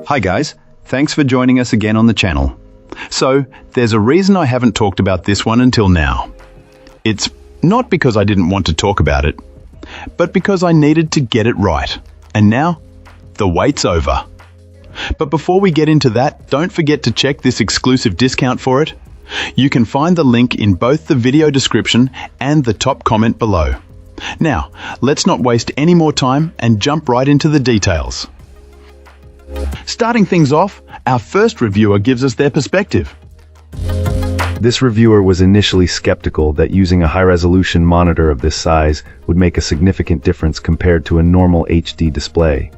Hi guys, thanks for joining us again on the channel. So, there's a reason I haven't talked about this one until now. It's not because I didn't want to talk about it, but because I needed to get it right. And now, the wait's over. But before we get into that, don't forget to check this exclusive discount for it. You can find the link in both the video description and the top comment below. Now, let's not waste any more time and jump right into the details. Starting things off, our first reviewer gives us their perspective. This reviewer was initially skeptical that using a high-resolution monitor of this size would make a significant difference compared to a normal HD display.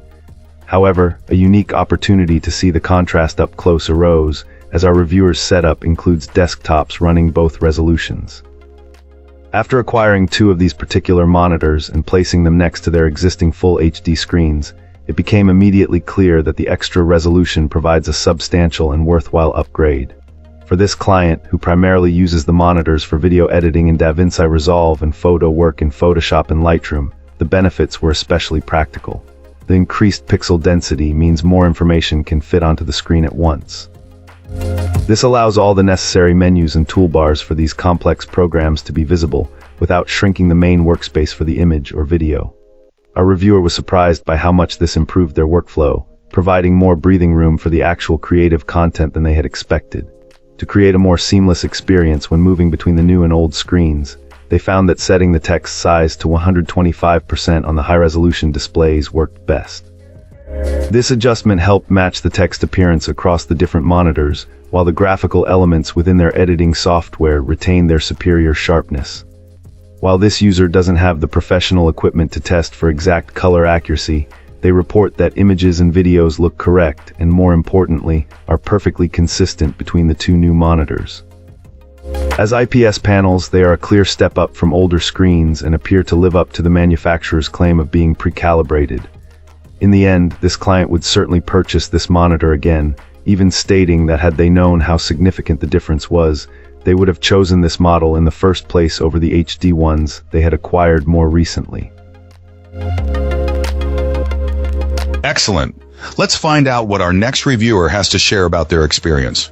However, a unique opportunity to see the contrast up close arose, as our reviewer's setup includes desktops running both resolutions. After acquiring two of these particular monitors and placing them next to their existing full HD screens, it became immediately clear that the extra resolution provides a substantial and worthwhile upgrade. For this client, who primarily uses the monitors for video editing in DaVinci Resolve and photo work in Photoshop and Lightroom, the benefits were especially practical. The increased pixel density means more information can fit onto the screen at once. This allows all the necessary menus and toolbars for these complex programs to be visible without shrinking the main workspace for the image or video. Our reviewer was surprised by how much this improved their workflow, providing more breathing room for the actual creative content than they had expected. To create a more seamless experience when moving between the new and old screens, they found that setting the text size to 125% on the high-resolution displays worked best. This adjustment helped match the text appearance across the different monitors, while the graphical elements within their editing software retained their superior sharpness. While this user doesn't have the professional equipment to test for exact color accuracy, they report that images and videos look correct and, more importantly, are perfectly consistent between the two new monitors. As IPS panels, they are a clear step up from older screens and appear to live up to the manufacturer's claim of being pre-calibrated. In the end, this client would certainly purchase this monitor again, even stating that had they known how significant the difference was, they would have chosen this model in the first place over the HD ones they had acquired more recently. Excellent. Let's find out what our next reviewer has to share about their experience.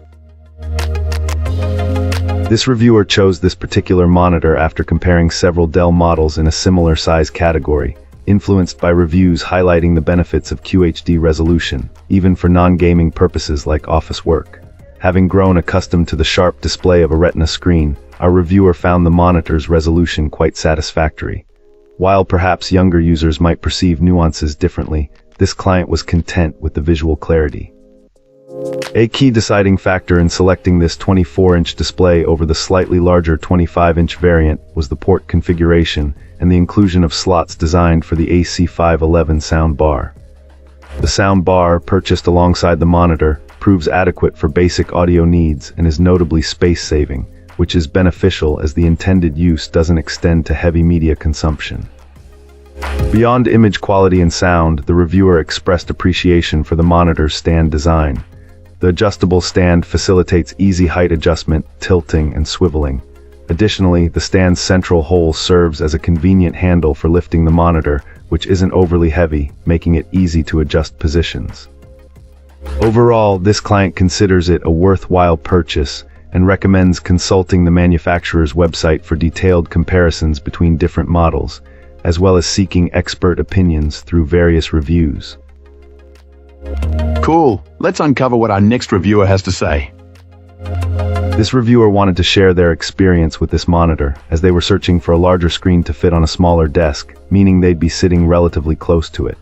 This reviewer chose this particular monitor after comparing several Dell models in a similar size category, influenced by reviews highlighting the benefits of QHD resolution, even for non-gaming purposes like office work. Having grown accustomed to the sharp display of a Retina screen, our reviewer found the monitor's resolution quite satisfactory. While perhaps younger users might perceive nuances differently, this client was content with the visual clarity. A key deciding factor in selecting this 24-inch display over the slightly larger 25-inch variant was the port configuration and the inclusion of slots designed for the AC511 sound bar. The sound bar, purchased alongside the monitor, proves adequate for basic audio needs and is notably space-saving, which is beneficial as the intended use doesn't extend to heavy media consumption. Beyond image quality and sound, the reviewer expressed appreciation for the monitor's stand design. The adjustable stand facilitates easy height adjustment, tilting, and swiveling. Additionally, the stand's central hole serves as a convenient handle for lifting the monitor, which isn't overly heavy, making it easy to adjust positions. Overall, this client considers it a worthwhile purchase and recommends consulting the manufacturer's website for detailed comparisons between different models, as well as seeking expert opinions through various reviews. Cool. Let's uncover what our next reviewer has to say. This reviewer wanted to share their experience with this monitor, as they were searching for a larger screen to fit on a smaller desk, meaning they'd be sitting relatively close to it.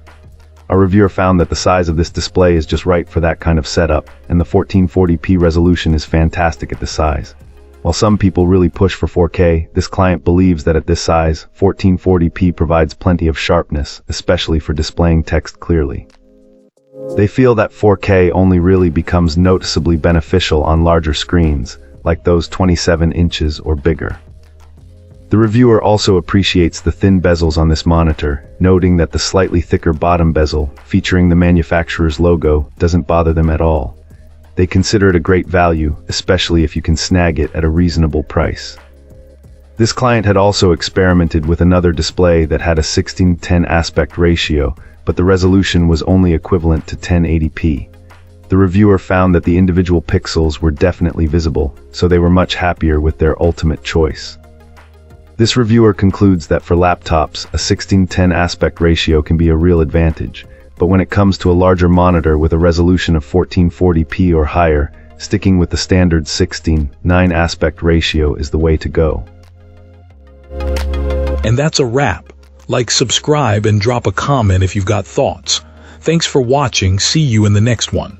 Our reviewer found that the size of this display is just right for that kind of setup, and the 1440p resolution is fantastic at this size. While some people really push for 4K, this client believes that at this size, 1440p provides plenty of sharpness, especially for displaying text clearly. They feel that 4K only really becomes noticeably beneficial on larger screens, like those 27 inches or bigger. The reviewer also appreciates the thin bezels on this monitor, noting that the slightly thicker bottom bezel, featuring the manufacturer's logo, doesn't bother them at all. They consider it a great value, especially if you can snag it at a reasonable price. This client had also experimented with another display that had a 16:10 aspect ratio, but the resolution was only equivalent to 1080p. The reviewer found that the individual pixels were definitely visible, so they were much happier with their ultimate choice. This reviewer concludes that for laptops, a 16:10 aspect ratio can be a real advantage, but when it comes to a larger monitor with a resolution of 1440p or higher, sticking with the standard 16:9 aspect ratio is the way to go. And that's a wrap. Like, subscribe, and drop a comment if you've got thoughts. Thanks for watching. See you in the next one.